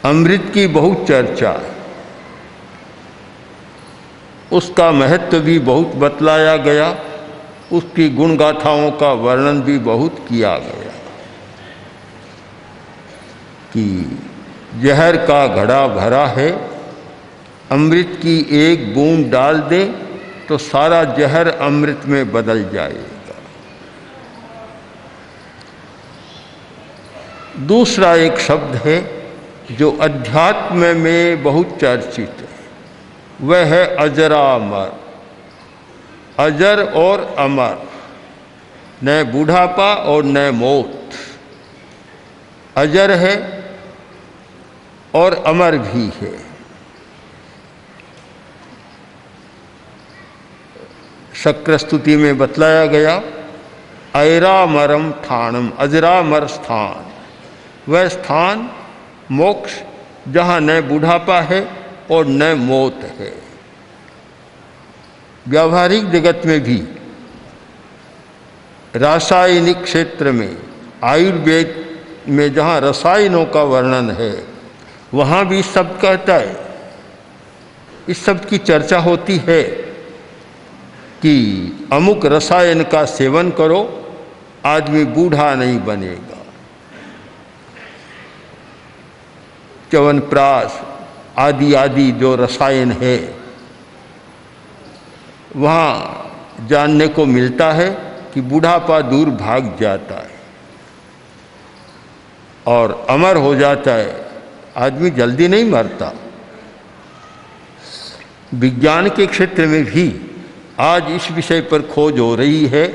अमृत की बहुत चर्चा, उसका महत्व भी बहुत बतलाया गया, उसकी गुण गाथाओं का वर्णन भी बहुत किया गया कि जहर का घड़ा भरा है, अमृत की एक बूंद डाल दे तो सारा जहर अमृत में बदल जाएगा। दूसरा एक शब्द है जो अध्यात्म में बहुत चर्चित है, वह है अजरामर। अजर और अमर, न बूढ़ापा और न मौत, अजर है और अमर भी है। शक्र स्तुति में बतलाया गया, ऐरामरम ठाणम, अजरामर स्थान, वह स्थान मोक्ष जहाँ न बूढ़ापा है और न मौत है। व्यावहारिक जगत में भी, रासायनिक क्षेत्र में, आयुर्वेद में जहाँ रसायनों का वर्णन है, वहाँ भी इस शब्द कहता है, इस शब्द की चर्चा होती है कि अमुक रसायन का सेवन करो, आदमी बूढ़ा नहीं बनेगा। च्यवनप्राश आदि आदि जो रसायन है, वहाँ जानने को मिलता है कि बूढ़ापा दूर भाग जाता है और अमर हो जाता है, आदमी जल्दी नहीं मरता। विज्ञान के क्षेत्र में भी आज इस विषय पर खोज हो रही है।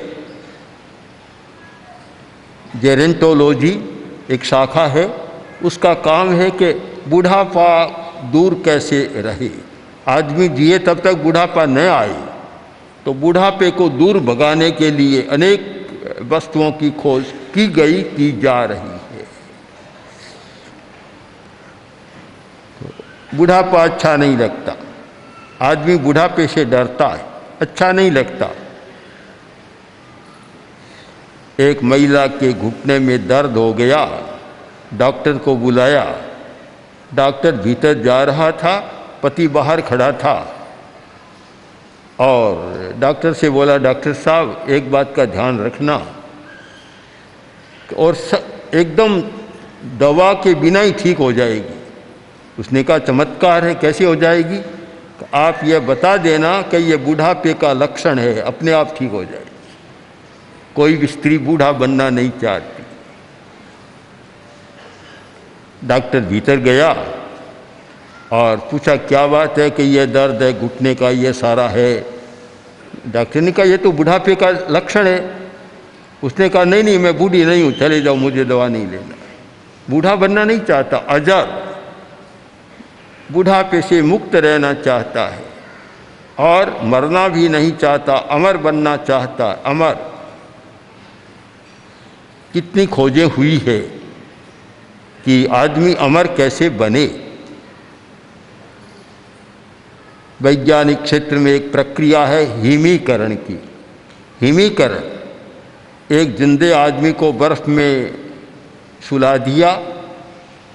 जेरेंटोलॉजी एक शाखा है, उसका काम है कि बूढ़ापा दूर कैसे रहे, आदमी जिए तब तक बूढ़ापा न आए, तो बूढ़ापे को दूर भगाने के लिए अनेक वस्तुओं की खोज की जा रही है। तो बुढ़ापा अच्छा नहीं लगता, आदमी बुढ़ापे से डरता है, अच्छा नहीं लगता। एक महिला के घुटने में दर्द हो गया, डॉक्टर को बुलाया, डॉक्टर भीतर जा रहा था, पति बाहर खड़ा था और डॉक्टर से बोला, डॉक्टर साहब एक बात का ध्यान रखना, और एकदम दवा के बिना ही ठीक हो जाएगी। उसने कहा चमत्कार है, कैसे हो जाएगी? आप ये बता देना कि ये बूढ़ापे का लक्षण है, अपने आप ठीक हो जाएगी। कोई भी स्त्री बूढ़ा बनना नहीं चाहती। डॉक्टर भीतर गया और पूछा क्या बात है कि ये दर्द है घुटने का, ये सारा है। डॉक्टर ने कहा ये तो बुढ़ापे का लक्षण है। उसने कहा नहीं नहीं, मैं बूढ़ी नहीं हूँ, चले जाओ, मुझे दवा नहीं लेना। बूढ़ा बनना नहीं चाहता, अजर, बुढ़ापे से मुक्त रहना चाहता है और मरना भी नहीं चाहता, अमर बनना चाहता। अमर, कितनी खोजें हुई है कि आदमी अमर कैसे बने। वैज्ञानिक क्षेत्र में एक प्रक्रिया है हिमीकरण की। हिमीकरण, एक जिंदे आदमी को बर्फ में सुला दिया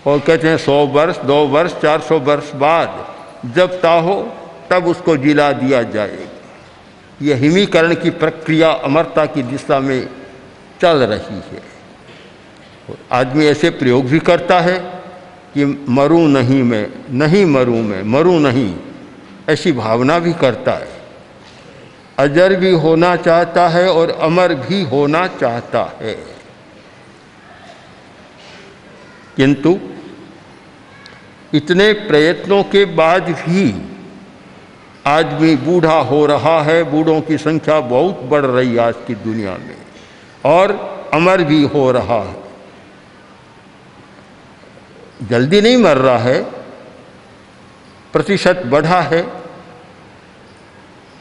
और कहते हैं 100 वर्ष, 2 वर्ष, 400 वर्ष बाद जब चाहो तब उसको जिला दिया जाएगा। यह हिमीकरण की प्रक्रिया अमरता की दिशा में चल रही है। आदमी ऐसे प्रयोग भी करता है कि मरूं नहीं मैं, नहीं मरूं मैं, मरूं नहीं, ऐसी भावना भी करता है। अजर भी होना चाहता है और अमर भी होना चाहता है, किंतु इतने प्रयत्नों के बाद भी आदमी बूढ़ा हो रहा है। बूढ़ों की संख्या बहुत बढ़ रही है आज की दुनिया में, और अमर भी हो रहा है। जल्दी नहीं मर रहा है, प्रतिशत बढ़ा है,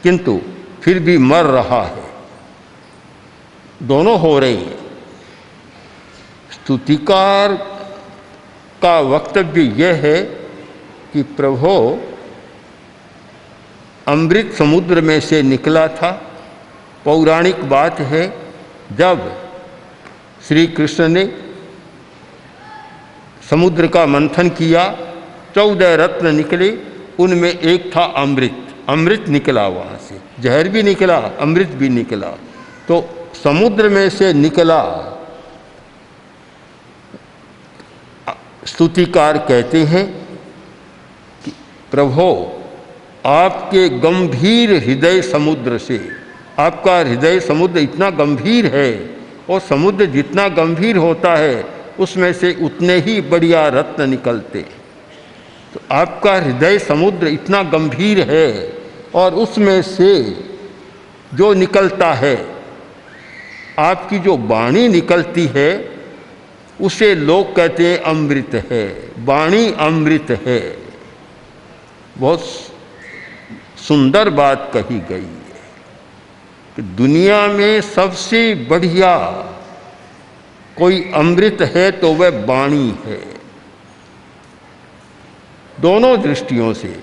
किंतु फिर भी मर रहा है। दोनों हो रही है। स्तुतिकार का वक्तव्य यह है कि प्रभु अमृत समुद्र में से निकला था पौराणिक बात है, जब श्री कृष्ण ने समुद्र का मंथन किया, 14 रत्न निकले, उनमें एक था अमृत। अमृत निकला वहाँ से, जहर भी निकला, अमृत भी निकला। तो समुद्र में से निकला, स्तुतिकार कहते हैं कि प्रभो आपके गंभीर हृदय समुद्र से, आपका हृदय समुद्र इतना गंभीर है, और समुद्र जितना गंभीर होता है उसमें से उतने ही बढ़िया रत्न निकलते। तो आपका हृदय समुद्र इतना गंभीर है, और उसमें से जो निकलता है, आपकी जो वाणी निकलती है, उसे लोग कहते हैं अमृत है, वाणी अमृत है। बहुत सुंदर बात कही गई है कि दुनिया में सबसे बढ़िया कोई अमृत है तो वह वाणी है। दोनों दृष्टियों से,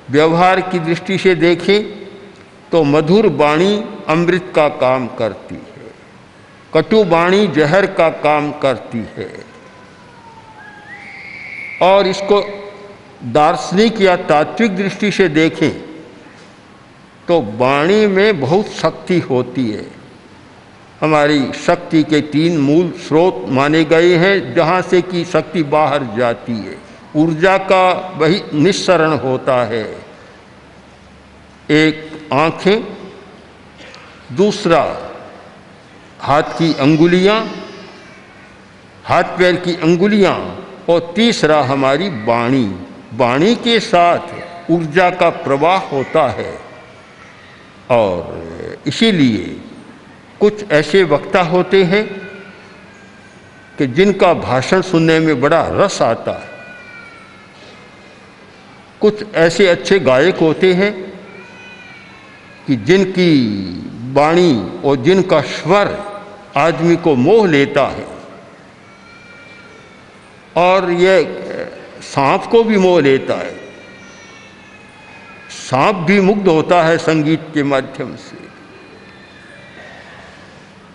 व्यवहार की दृष्टि से देखें तो मधुर वाणी अमृत का काम करती है, कटु वाणी जहर का काम करती है। और इसको दार्शनिक या तात्विक दृष्टि से देखें तो वाणी में बहुत शक्ति होती है। हमारी शक्ति के 3 मूल स्रोत माने गए हैं, जहाँ से कि शक्ति बाहर जाती है। ऊर्जा का वही निस्सरण होता है, एक आँखें, दूसरा हाथ की अंगुलियाँ, हाथ पैर की अंगुलियाँ, और तीसरा हमारी वाणी। वाणी के साथ ऊर्जा का प्रवाह होता है। और इसीलिए कुछ ऐसे वक्ता होते हैं कि जिनका भाषण सुनने में बड़ा रस आता है। कुछ ऐसे अच्छे गायक होते हैं कि जिनकी वाणी और जिनका स्वर आदमी को मोह लेता है, और ये सांप को भी मोह लेता है। सांप भी मुग्ध होता है संगीत के माध्यम से।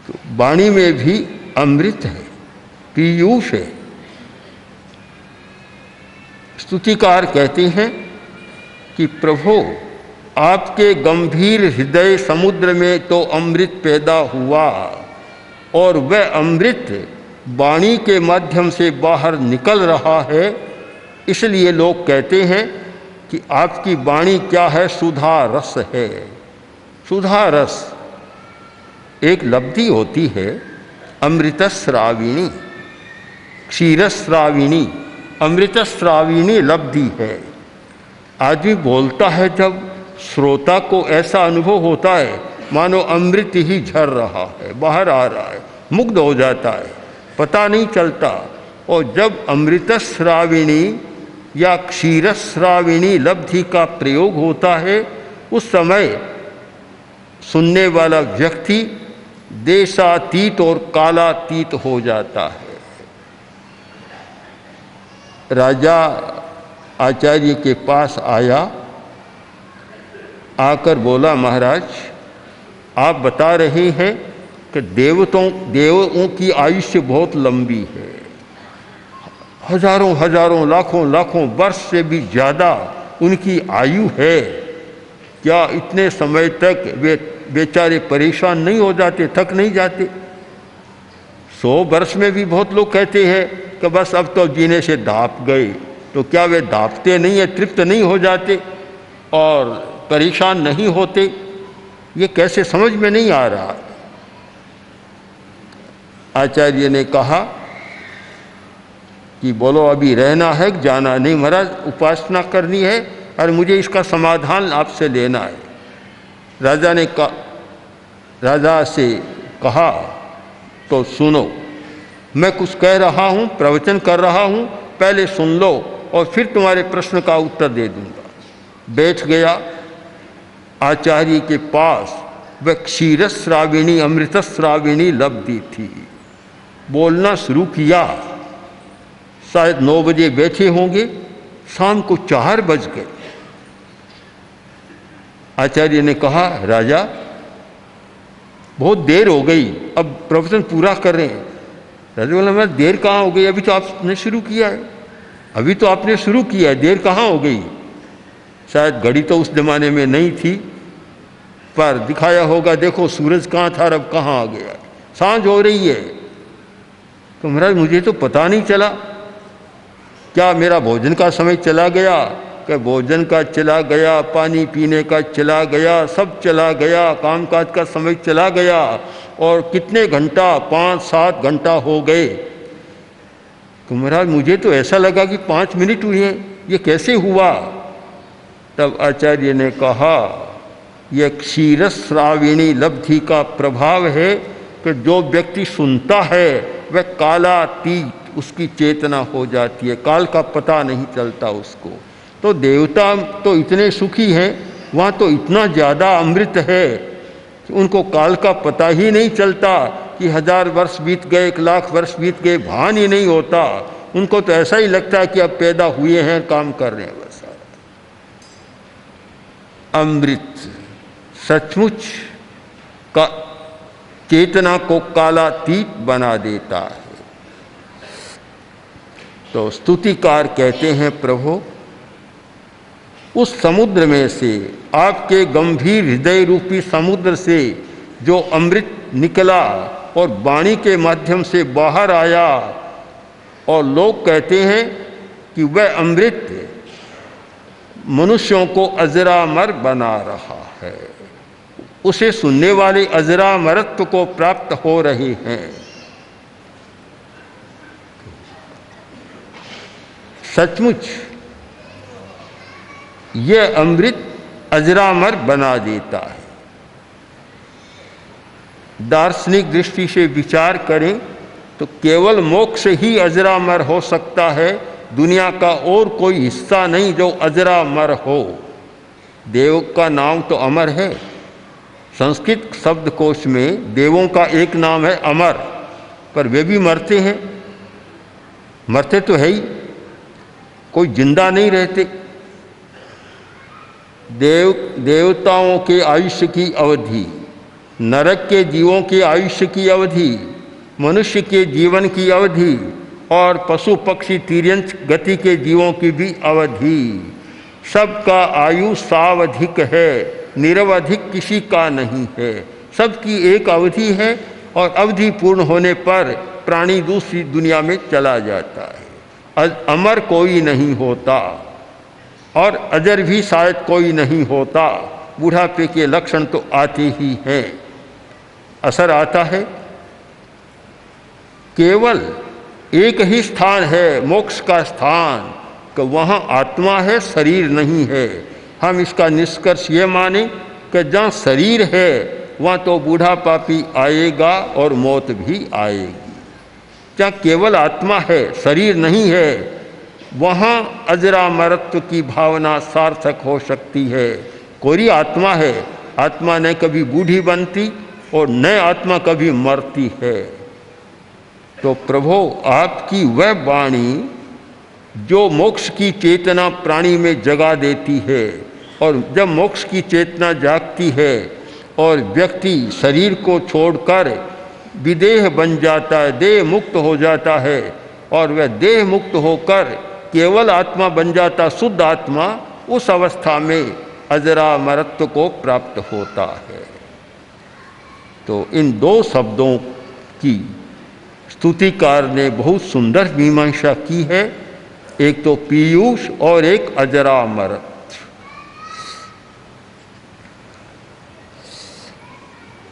तो वाणी में भी अमृत है, पीयूष है। स्तुतिकार कहते हैं कि प्रभु आपके गंभीर हृदय समुद्र में तो अमृत पैदा हुआ, और वह अमृत वाणी के माध्यम से बाहर निकल रहा है। इसलिए लोग कहते हैं कि आपकी वाणी क्या है, सुधा रस है। सुधा रस एक लब्धि होती है, अमृतस्राविणी, क्षीरस्राविणी, अमृतस्राविणी लब्धि है। आदमी बोलता है जब, श्रोता को ऐसा अनुभव होता है मानो अमृत ही झर रहा है, बाहर आ रहा है, मुग्ध हो जाता है, पता नहीं चलता। और जब अमृतस्राविणी या क्षीरस्राविणी लब्धि का प्रयोग होता है, उस समय सुनने वाला व्यक्ति देशातीत और कालातीत हो जाता है। राजा आचार्य के पास आया, आकर बोला, महाराज आप बता रहे हैं कि देवों की आयुष्य बहुत लंबी है, हजारों हजारों लाखों लाखों वर्ष से भी ज़्यादा उनकी आयु है। क्या इतने समय तक वे बेचारे परेशान नहीं हो जाते, थक नहीं जाते? 100 वर्ष में भी बहुत लोग कहते हैं कि बस अब तो जीने से दाप गए। तो क्या वे दापते नहीं है, तृप्त नहीं हो जाते और परेशान नहीं होते? ये कैसे समझ में नहीं आ रहा। आचार्य ने कहा कि बोलो अभी रहना है, जाना नहीं? महाराज उपासना करनी है और मुझे इसका समाधान आपसे लेना है। राजा से कहा तो सुनो, मैं कुछ कह रहा हूँ, प्रवचन कर रहा हूँ, पहले सुन लो और फिर तुम्हारे प्रश्न का उत्तर दे दूंगा। बैठ गया। आचार्य के पास वह क्षीरस्राविणी अमृतस्राविणी लब्धि थी। बोलना शुरू किया। शायद 9 बजे बैठे होंगे, शाम को 4 बज गए। आचार्य ने कहा, राजा बहुत देर हो गई, अब प्रवचन पूरा कर रहे हैं। राजा बोला मैं देर कहाँ हो गई, अभी तो आपने शुरू किया है, अभी तो आपने शुरू किया है, देर कहाँ हो गई। शायद घड़ी तो उस जमाने में नहीं थी, पर दिखाया होगा, देखो सूरज कहाँ था, अब कहाँ आ गया, सांझ हो रही है। तो महाराज मुझे तो पता नहीं चला, क्या मेरा भोजन का समय चला गया, कि भोजन का चला गया, पानी पीने का चला गया, सब चला गया, कामकाज का समय चला गया, और कितने घंटा, 5-7 घंटा हो गए। तो महाराज मुझे तो ऐसा लगा कि 5 मिनट हुए हैं, ये कैसे हुआ। तब आचार्य ने कहा यह क्षीरश्राविणी लब्धि का प्रभाव है कि जो व्यक्ति सुनता है वह कालातीत, उसकी चेतना हो जाती है, काल का पता नहीं चलता उसको। तो देवता तो इतने सुखी हैं, वहाँ तो इतना ज़्यादा अमृत है कि उनको काल का पता ही नहीं चलता कि 1000 वर्ष बीत गए, 1,00,000 वर्ष बीत गए, भान ही नहीं होता। उनको तो ऐसा ही लगता है कि अब पैदा हुए हैं, काम कर रहे हैं बस। अमृत सचमुच का चेतना को कालातीत बना देता है। तो स्तुतिकार कहते हैं प्रभु उस समुद्र में से, आपके गंभीर हृदय रूपी समुद्र से जो अमृत निकला और वाणी के माध्यम से बाहर आया, और लोग कहते हैं कि वह अमृत मनुष्यों को अजरामर बना रहा है, उसे सुनने वाले अजरामरत्व को प्राप्त हो रहे हैं। सचमुच यह अमृत अजरामर बना देता है। दार्शनिक दृष्टि से विचार करें तो केवल मोक्ष ही अजरामर हो सकता है, दुनिया का और कोई हिस्सा नहीं जो अजरामर हो। देव का नाम तो अमर है, संस्कृत शब्दकोश में देवों का एक नाम है अमर, पर वे भी मरते हैं, मरते तो है ही, कोई जिंदा नहीं रहते। देवताओं के आयुष्य की अवधि, नरक के जीवों के आयुष्य की अवधि, मनुष्य के जीवन की अवधि, और पशु पक्षी तिर्यंच गति के जीवों की भी अवधि, सबका आयु सावधिक है, निरवधिक किसी का नहीं है। सबकी एक अवधि है, और अवधि पूर्ण होने पर प्राणी दूसरी दुनिया में चला जाता है। अमर कोई नहीं होता, और अजर भी शायद कोई नहीं होता। बुढ़ापे के लक्षण तो आते ही हैं, असर आता है। केवल एक ही स्थान है मोक्ष का स्थान, कि वहाँ आत्मा है, शरीर नहीं है। हम इसका निष्कर्ष ये माने कि जहाँ शरीर है वहाँ तो बूढ़ापा भी आएगा और मौत भी आएगी। जहाँ केवल आत्मा है, शरीर नहीं है, वहाँ अजरामरत्व की भावना सार्थक हो सकती है। कोई आत्मा है, आत्मा न कभी बूढ़ी बनती और न आत्मा कभी मरती है। तो प्रभु आपकी वह वाणी जो मोक्ष की चेतना प्राणी में जगा देती है, और जब मोक्ष की चेतना जागती है और व्यक्ति शरीर को छोड़कर विदेह बन जाता है, देह मुक्त हो जाता है, और वह देह मुक्त होकर केवल आत्मा बन जाता, शुद्ध आत्मा, उस अवस्था में अजरामरत्व को प्राप्त होता है। तो इन दो शब्दों की स्तुतिकार ने बहुत सुंदर मीमांसा की है, एक तो पीयूष और एक अजरामरत्व।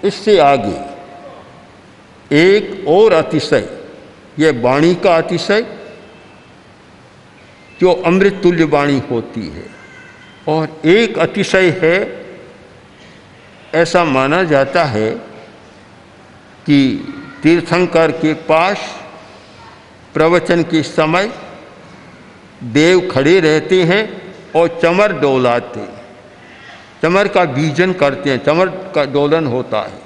इससे आगे एक और अतिशय, यह वाणी का अतिशय जो अमृत तुल्य वाणी होती है, और एक अतिशय है, ऐसा माना जाता है कि तीर्थंकर के पास प्रवचन के समय देव खड़े रहते हैं और चमर डोलाते हैं, चमर का बीजन करते हैं, चमर का डोलन होता है।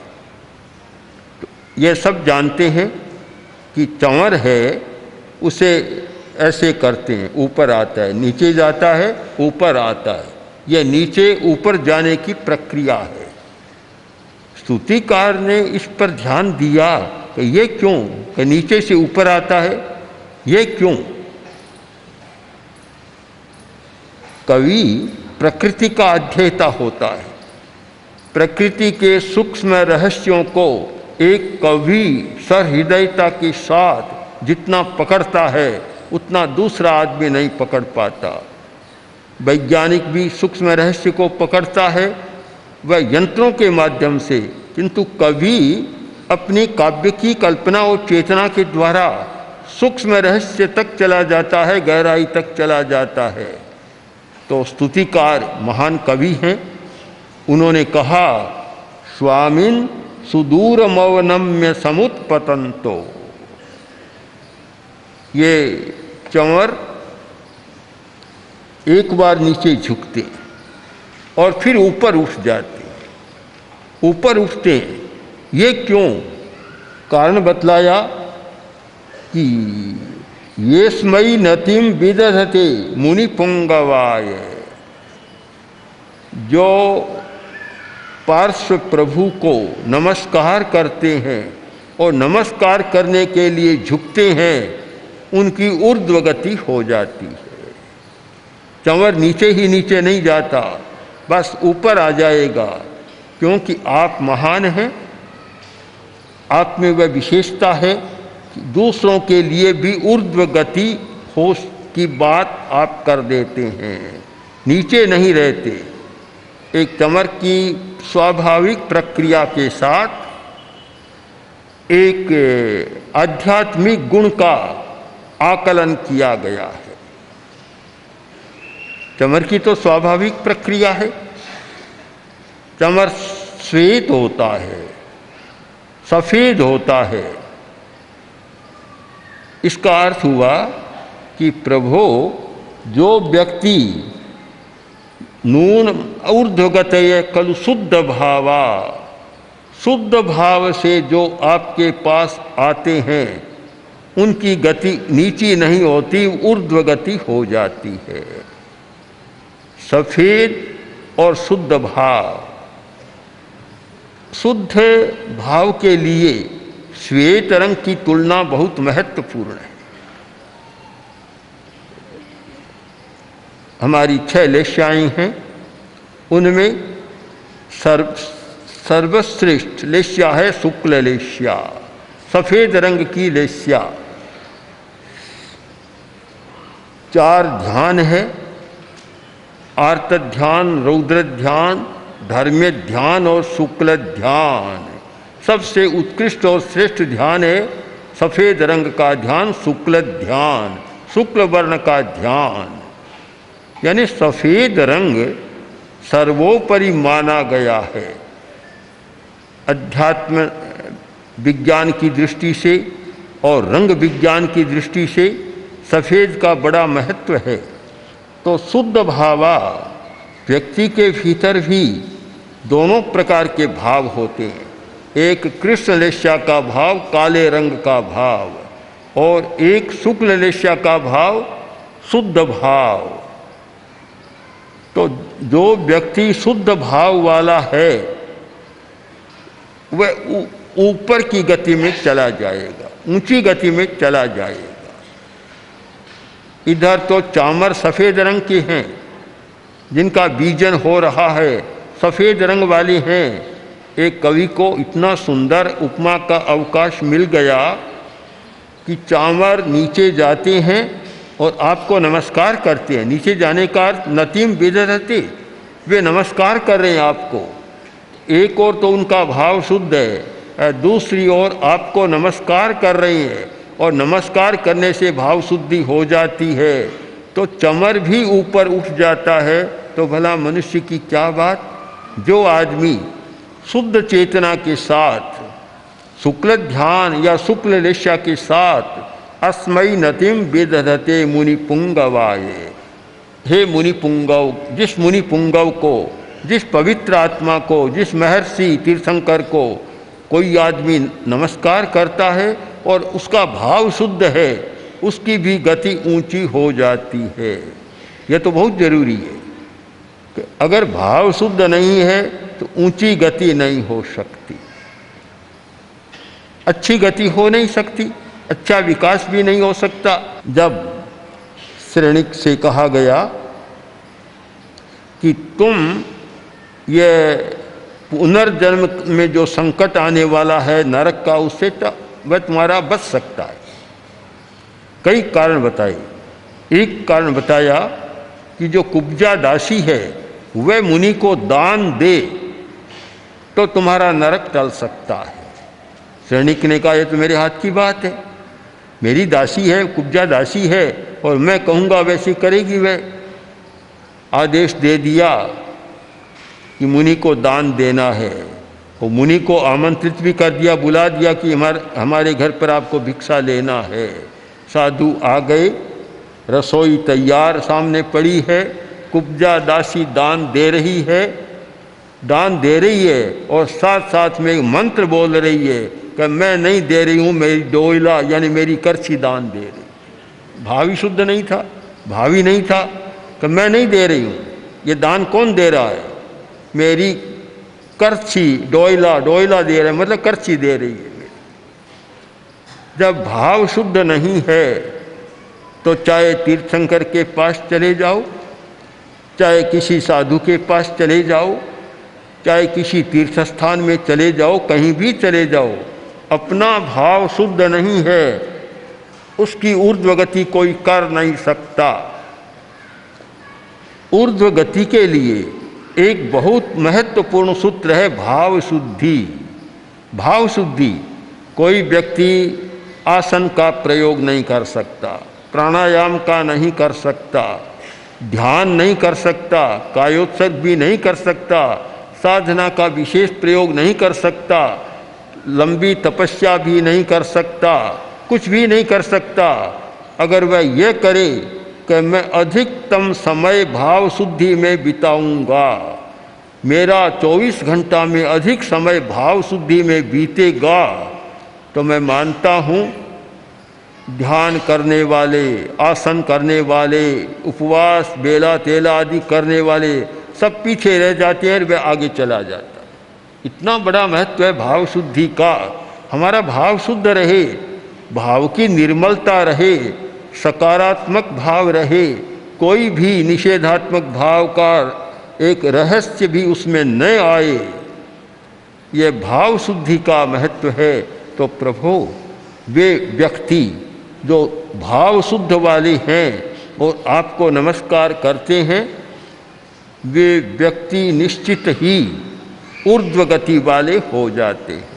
तो ये सब जानते हैं कि चमर है, उसे ऐसे करते हैं, ऊपर आता है, नीचे जाता है, ऊपर आता है। यह नीचे ऊपर जाने की प्रक्रिया है। स्तुतिकार ने इस पर ध्यान दिया कि ये क्यों, कि नीचे से ऊपर आता है, ये क्यों? कवि प्रकृति का अध्येता होता है। प्रकृति के सूक्ष्म रहस्यों को एक कवि सहृदयता के साथ जितना पकड़ता है उतना दूसरा आदमी नहीं पकड़ पाता। वैज्ञानिक भी सूक्ष्म रहस्य को पकड़ता है वह यंत्रों के माध्यम से, किंतु कवि अपनी काव्य की कल्पना और चेतना के द्वारा सूक्ष्म रहस्य तक चला जाता है, गहराई तक चला जाता है। तो स्तुतिकार महान कवि हैं। उन्होंने कहा, स्वामिन सुदूर मौनम्य समुत्पतंतो। ये चंवर एक बार नीचे झुकते और फिर ऊपर उठ जाते, ऊपर उठते। ये क्यों? कारण बतलाया कि ये स्मयी नतिम विदधते मुनि पुंगवाय। जो पार्श्व प्रभु को नमस्कार करते हैं और नमस्कार करने के लिए झुकते हैं, उनकी ऊर्ध्व गति हो जाती है। चंवर नीचे ही नीचे नहीं जाता, बस ऊपर आ जाएगा, क्योंकि आप महान हैं। आप में वह विशेषता है कि दूसरों के लिए भी ऊर्ध्व गति हो की बात आप कर देते हैं, नीचे नहीं रहते। एक चंवर की स्वाभाविक प्रक्रिया के साथ एक आध्यात्मिक गुण का आकलन किया गया है। चंवर की तो स्वाभाविक प्रक्रिया है। चंवर श्वेत होता है, सफेद होता है। इसका अर्थ हुआ कि प्रभु जो व्यक्ति नून ऊर्ध्वगतय खलु शुद्ध भावा, शुद्ध भाव से जो आपके पास आते हैं उनकी गति नीची नहीं होती, ऊर्ध्व गति हो जाती है। सफेद और शुद्ध भाव, शुद्ध भाव के लिए श्वेत रंग की तुलना बहुत महत्वपूर्ण है। हमारी 6 लेश्याएँ हैं, उनमें सर्वश्रेष्ठ लेश्या है शुक्ल लेश्या, सफेद रंग की लेश्या। 4 ध्यान है, आर्त ध्यान, रौद्र ध्यान, धर्म्य ध्यान और शुक्ल ध्यान। सबसे उत्कृष्ट और श्रेष्ठ ध्यान है सफेद रंग का ध्यान, शुक्ल ध्यान, शुक्ल वर्ण का ध्यान। यानी सफेद रंग सर्वोपरि माना गया है। अध्यात्म विज्ञान की दृष्टि से और रंग विज्ञान की दृष्टि से सफेद का बड़ा महत्व है। तो शुद्ध भावा व्यक्ति के भीतर भी दोनों प्रकार के भाव होते हैं। एक कृष्ण लेश्या का भाव, काले रंग का भाव, और एक शुक्ल लेश्या का भाव, शुद्ध भाव। तो जो व्यक्ति शुद्ध भाव वाला है वह ऊपर की गति में चला जाएगा, ऊंची गति में चला जाएगा। इधर तो चामर सफ़ेद रंग के हैं, जिनका बीजन हो रहा है, सफ़ेद रंग वाली हैं। एक कवि को इतना सुंदर उपमा का अवकाश मिल गया कि चामर नीचे जाते हैं और आपको नमस्कार करते हैं। नीचे जाने का अर्थ नतीम विदधते, वे नमस्कार कर रहे हैं आपको। एक और तो उनका भाव शुद्ध है, दूसरी ओर आपको नमस्कार कर रही हैं, और नमस्कार करने से भाव शुद्धि हो जाती है तो चमर भी ऊपर उठ जाता है। तो भला मनुष्य की क्या बात। जो आदमी शुद्ध चेतना के साथ शुक्ल ध्यान या शुक्ल लेश्या के साथ अस्मयी नतिम विदधते मुनि पुंगवाय, हे मुनि पुंगव, जिस मुनि पुंगव को, जिस पवित्र आत्मा को, जिस महर्षि तीर्थंकर को कोई आदमी नमस्कार करता है और उसका भाव शुद्ध है, उसकी भी गति ऊंची हो जाती है। यह तो बहुत जरूरी है कि अगर भाव शुद्ध नहीं है तो ऊंची गति नहीं हो सकती। अच्छी गति हो नहीं सकती, अच्छा विकास भी नहीं हो सकता। जब श्रेणिक से कहा गया कि तुम ये पुनर्जन्म में जो संकट आने वाला है नरक का, उससे वह तुम्हारा बच सकता है। कई कारण बताए। एक कारण बताया कि जो कुब्जा दासी है वह मुनि को दान दे तो तुम्हारा नरक टल सकता है। सैनिक ने कहा, ये तो मेरे हाथ की बात है, मेरी दासी है, कुब्जा दासी है, और मैं कहूँगा वैसे करेगी। वह आदेश दे दिया कि मुनि को दान देना है, और मुनि को आमंत्रित भी कर दिया, बुला दिया कि हमारे घर पर आपको भिक्षा लेना है। साधु आ गए, रसोई तैयार सामने पड़ी है, कुब्जा दासी दान दे रही है, और साथ साथ में एक मंत्र बोल रही है कि मैं नहीं दे रही हूँ, मेरी डोइला यानी मेरी करछी दान दे रही। भावी शुद्ध नहीं था, भावी नहीं था कि मैं नहीं दे रही हूँ, ये दान कौन दे रहा है, मेरी करछी डोइला दे रहा है, मतलब करछी दे रही है। जब भाव शुद्ध नहीं है तो चाहे तीर्थंकर के पास चले जाओ, चाहे किसी साधु के पास चले जाओ, चाहे किसी तीर्थ स्थान में चले जाओ, कहीं भी चले जाओ, अपना भाव शुद्ध नहीं है, उसकी ऊर्ध्व गति कोई कर नहीं सकता। ऊर्ध्व गति के लिए एक बहुत महत्वपूर्ण सूत्र है भाव शुद्धि। भाव शुद्धि, कोई व्यक्ति आसन का प्रयोग नहीं कर सकता, प्राणायाम का नहीं कर सकता, ध्यान नहीं कर सकता, कायोत्सर्ग भी नहीं कर सकता, साधना का विशेष प्रयोग नहीं कर सकता, लंबी तपस्या भी नहीं कर सकता, कुछ भी नहीं कर सकता। अगर वह यह करे कि मैं अधिकतम समय भाव शुद्धि में बिताऊंगा, मेरा 24 घंटा में अधिक समय भाव शुद्धि में बीतेगा, तो मैं मानता हूँ ध्यान करने वाले, आसन करने वाले, उपवास बेला तेला आदि करने वाले सब पीछे रह जाते हैं, वह आगे चला जाता है। इतना बड़ा महत्व है भाव शुद्धि का। हमारा भाव शुद्ध रहे, भाव की निर्मलता रहे, सकारात्मक भाव रहे, कोई भी निषेधात्मक भाव का एक रहस्य भी उसमें न आए, ये भाव शुद्धि का महत्व है। तो प्रभु वे व्यक्ति जो भाव शुद्ध वाले हैं और आपको नमस्कार करते हैं, वे व्यक्ति निश्चित ही ऊर्ध्व गति वाले हो जाते हैं।